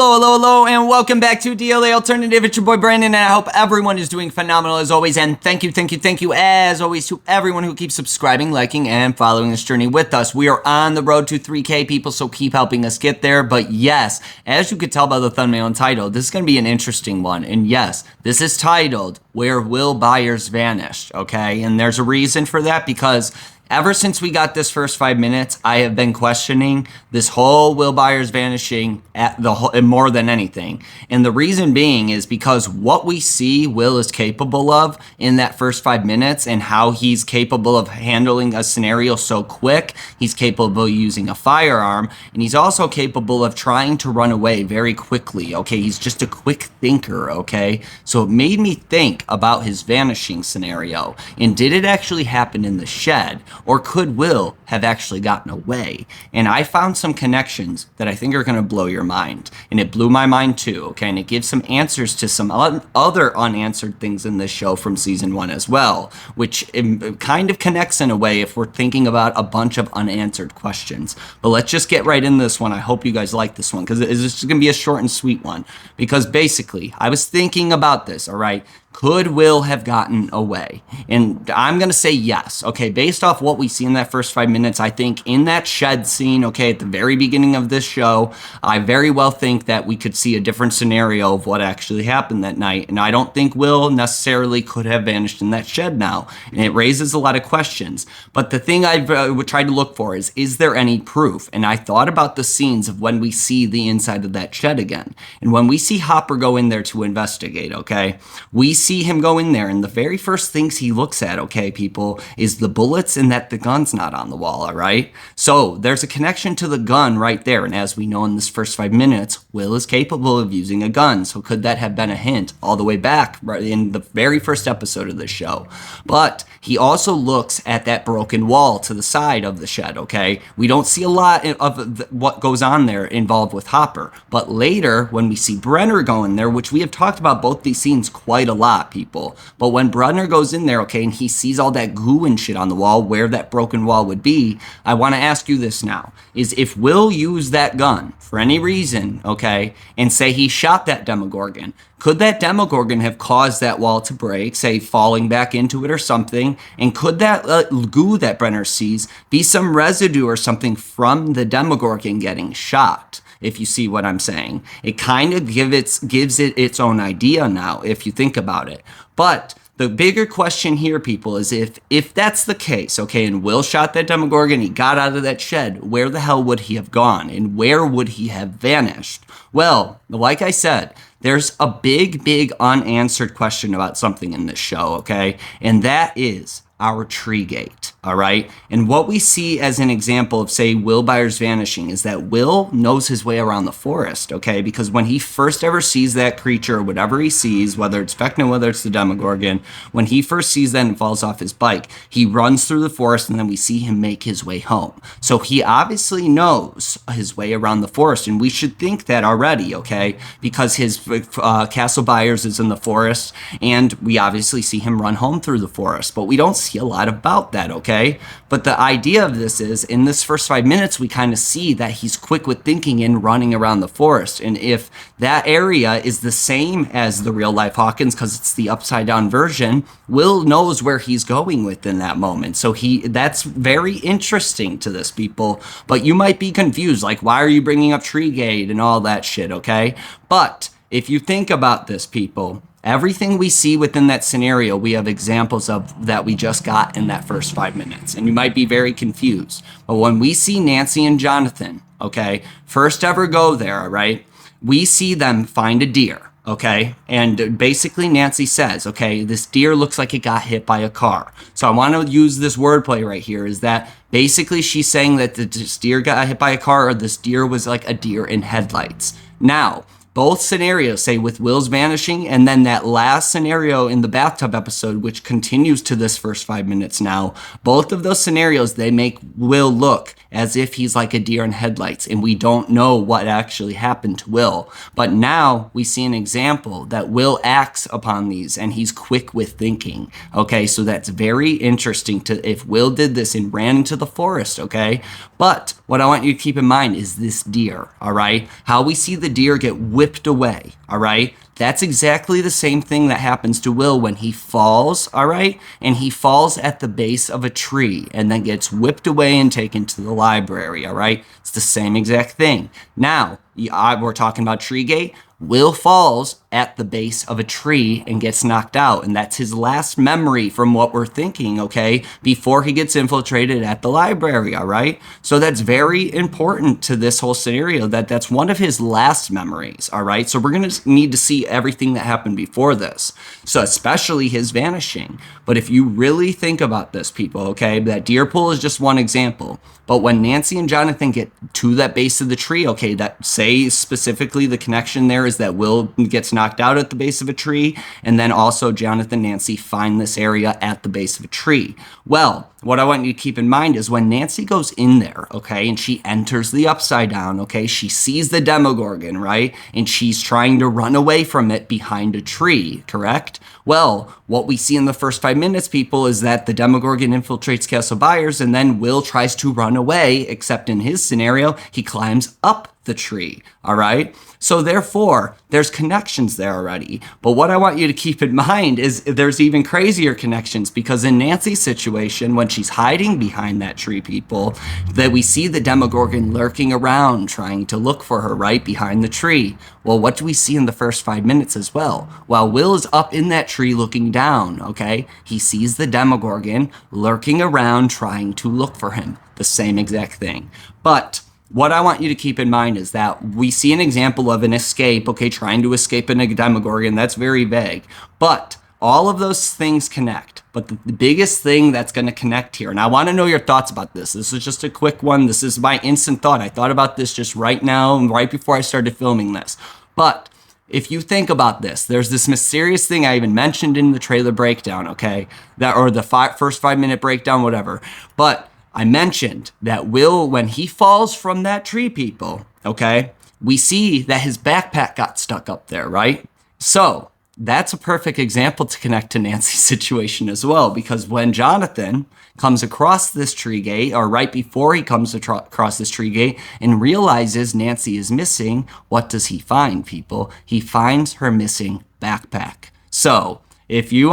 Hello, and welcome back to DLA Alternative. It's your boy Brandon, and I hope everyone is doing phenomenal as always. And thank you as always to everyone who keeps subscribing, liking, and following this journey with us. We are on the road to 3K, people, so keep helping us get there. But yes, as you could tell by the thumbnail and title, this is going to be an interesting one. And yes, this is titled Where Will Byers Vanished, okay? And there's a reason for that because ever since we got this first 5 minutes, I have been questioning this whole Will Byers vanishing at more than anything. And the reason being is because what we see Will is capable of in that first 5 minutes and how he's capable of handling a scenario so quick. He's capable of using a firearm, and he's also capable of trying to run away very quickly, okay? He's just a quick thinker, okay? So it made me think about his vanishing scenario. And did it actually happen in the shed? Or could Will have actually gotten away? And I found some connections that I think are going to blow your mind. And it blew my mind too, okay? And it gives some answers to some other unanswered things in this show from season 1 as well, which kind of connects in a way if we're thinking about a bunch of unanswered questions. But let's just get right in this one. I hope you guys like this one because it's just going to be a short and sweet one. Because basically, I was thinking about this, all right? Could Will have gotten away? And I'm going to say yes. Okay, based off what we see in that first 5 minutes, I think in that shed scene, okay, at the very beginning of this show, I very well think that we could see a different scenario of what actually happened that night. And I don't think Will necessarily could have vanished in that shed now. And it raises a lot of questions. But the thing I would try to look for is there any proof? And I thought about the scenes of when we see the inside of that shed again. And when we see Hopper go in there to investigate, okay, we see him go in there, and the very first things he looks at, okay, people, is the bullets and that the gun's not on the wall, all right? So there's a connection to the gun right there, and as we know in this first 5 minutes, Will is capable of using a gun, so could that have been a hint all the way back right in the very first episode of the show? But he also looks at that broken wall to the side of the shed, okay? We don't see a lot of what goes on there involved with Hopper, but later when we see Brenner go in there, which we have talked about both these scenes quite a lot, people, but when Brenner goes in there, okay, and he sees all that goo and shit on the wall where that broken wall would be, I want to ask you this now, is if Will used that gun for any reason, okay, and say he shot that Demogorgon, could that Demogorgon have caused that wall to break, say falling back into it or something? And could that goo that Brenner sees be some residue or something from the Demogorgon getting shot? If you see what I'm saying, it kind of gives it its own idea now, if you think about it. But the bigger question here, people, is if that's the case, okay, and Will shot that Demogorgon, he got out of that shed, where the hell would he have gone? And where would he have vanished? Well, like I said, there's a big unanswered question about something in this show, okay? And that is our tree gate, all right? And what we see as an example of, say, Will Byers vanishing is that Will knows his way around the forest, okay? Because when he first ever sees that creature, or whatever he sees, whether it's Vecna, whether it's the Demogorgon, when he first sees that and falls off his bike, he runs through the forest, and then we see him make his way home. So he obviously knows his way around the forest, and we should think that already, okay? Because his Castle Byers is in the forest, and we obviously see him run home through the forest, but we don't see a lot about that, okay? But the idea of this is, in this first 5 minutes, we kind of see that he's quick with thinking and running around the forest. And if that area is the same as the real life Hawkins, because it's the upside down version, Will knows where he's going within that moment. So that's very interesting to this, people. But you might be confused, like, why are you bringing up Treegate and all that shit, okay? But if you think about this, people, everything we see within that scenario, we have examples of that we just got in that first 5 minutes. And you might be very confused. But when we see Nancy and Jonathan, okay, first ever go there, all right, we see them find a deer, okay? And basically Nancy says, okay, this deer looks like it got hit by a car. So I want to use this wordplay right here, is that basically she's saying that this deer got hit by a car, or this deer was like a deer in headlights. Now, both scenarios, say with Will's vanishing and then that last scenario in the bathtub episode, which continues to this first 5 minutes now, both of those scenarios, they make Will look as if he's like a deer in headlights, and we don't know what actually happened to Will. But now we see an example that Will acts upon these, and he's quick with thinking. Okay, so that's very interesting to if Will did this and ran into the forest, okay? But what I want you to keep in mind is this deer, all right? How we see the deer get whipped away, all right? That's exactly the same thing that happens to Will when he falls, all right? And he falls at the base of a tree and then gets whipped away and taken to the library, all right? It's the same exact thing. Now, we're talking about Tree Gate. Will falls at the base of a tree and gets knocked out, and that's his last memory from what we're thinking, okay, before he gets infiltrated at the library, all right? So that's very important to this whole scenario, that's one of his last memories, all right? So we're going to need to see everything that happened before this, so especially his vanishing. But if you really think about this, people, okay, that deer pool is just one example. But when Nancy and Jonathan get to that base of the tree, okay, that say specifically the connection there is that Will gets knocked out at the base of a tree, and then also Jonathan and Nancy find this area at the base of a tree. Well, what I want you to keep in mind is when Nancy goes in there, okay, and she enters the Upside Down, okay, she sees the Demogorgon, right? And she's trying to run away from it behind a tree, correct? Well, what we see in the first 5 minutes, people, is that the Demogorgon infiltrates Castle Byers, and then Will tries to run away, except in his scenario, he climbs up the tree, all right? So therefore, there's connections there already. But what I want you to keep in mind is there's even crazier connections, because in Nancy's situation, when she's hiding behind that tree, people, that we see the Demogorgon lurking around trying to look for her right behind the tree. Well, what do we see in the first 5 minutes as well? While Will is up in that tree looking down, okay, he sees the Demogorgon lurking around trying to look for him. The same exact thing. But what I want you to keep in mind is that we see an example of an escape, okay, trying to escape a Demogorgon. That's very vague. But all of those things connect. But the biggest thing that's going to connect here, and I want to know your thoughts about this. This is just a quick one. This is my instant thought. I thought about this just right now, right before I started filming this. But if you think about this, there's this mysterious thing I even mentioned in the trailer breakdown, okay, or the first 5 minute breakdown, whatever. But I mentioned that Will, when he falls from that tree, people, okay, we see that his backpack got stuck up there, right? So that's a perfect example to connect to Nancy's situation as well, because when Jonathan comes across this tree gate, or right before he comes across this tree gate and realizes Nancy is missing, what does he find, people? He finds her missing backpack. So if you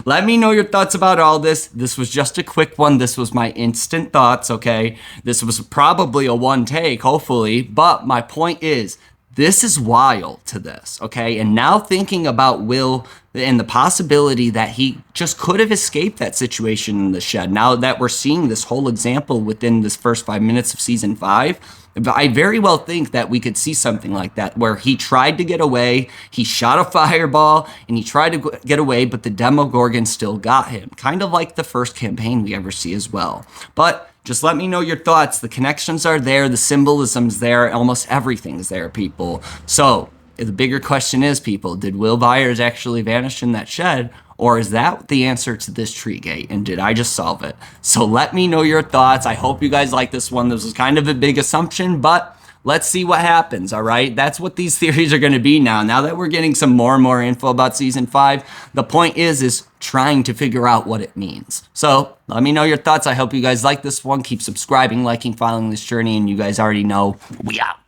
let me know your thoughts about all this. This was just a quick one. This was my instant thoughts, okay? This was probably a one take, hopefully. But my point is, this is wild to this, okay? And now thinking about Will and the possibility that he just could have escaped that situation in the shed, now that we're seeing this whole example within this first 5 minutes of season 5, I very well think that we could see something like that, where he tried to get away, he shot a fireball, and he tried to get away, but the Demogorgon still got him. Kind of like the first campaign we ever see as well. But just let me know your thoughts. The connections are there, the symbolism's there, almost everything's there, people. So the bigger question is, people, did Will Byers actually vanish in that shed? Or is that the answer to this tree gate? And did I just solve it? So let me know your thoughts. I hope you guys like this one. This was kind of a big assumption, but let's see what happens, all right? That's what these theories are going to be now. Now that we're getting some more and more info about season 5, the point is trying to figure out what it means. So let me know your thoughts. I hope you guys like this one. Keep subscribing, liking, following this journey, and you guys already know we out.